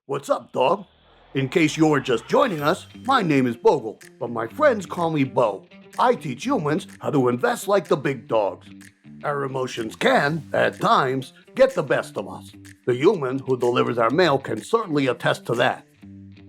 What's up, dog? In case you're just joining us, my name is Bogle, but my friends call me Bo. I teach humans how to invest like the big dogs. Our emotions can, at times, get the best of us. The human who delivers our mail can certainly attest to that.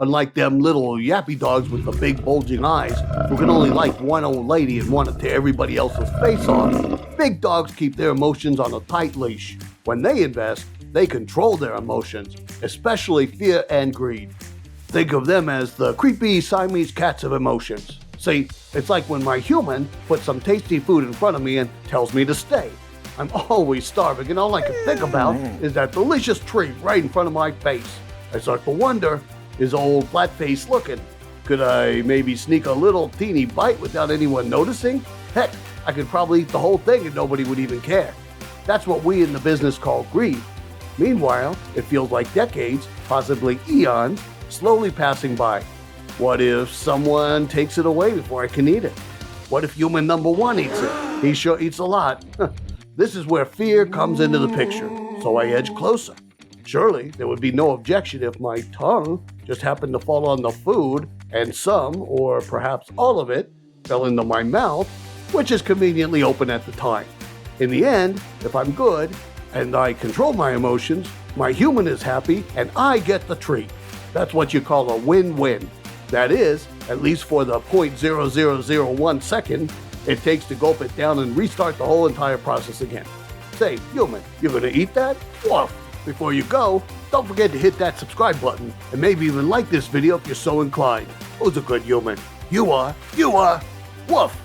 Unlike them little yappy dogs with the big bulging eyes, who can only like one old lady and want to tear everybody else's face off, big dogs keep their emotions on a tight leash. When they invest, they control their emotions, especially fear and greed. Think of them as the creepy Siamese cats of emotions. See, it's like when my human puts some tasty food in front of me and tells me to stay. I'm always starving and all I can think about is that delicious treat right in front of my face. I start to wonder, is old flat face looking? Could I maybe sneak a little teeny bite without anyone noticing? Heck, I could probably eat the whole thing and nobody would even care. That's what we in the business call greed. Meanwhile, it feels like decades, possibly eons, slowly passing by. What if someone takes it away before I can eat it? What if human number one eats it? He sure eats a lot. This is where fear comes into the picture, so I edge closer. Surely, there would be no objection if my tongue just happened to fall on the food and some, or perhaps all of it, fell into my mouth, which is conveniently open at the time. In the end, if I'm good, and I control my emotions, my human is happy, and I get the treat. That's what you call a win-win. That is, at least for the 0.0001 second it takes to gulp it down and restart the whole entire process again. Say, human, you're gonna eat that? Woof! Before you go, don't forget to hit that subscribe button, and maybe even like this video if you're so inclined. Who's a good human? You are. Woof!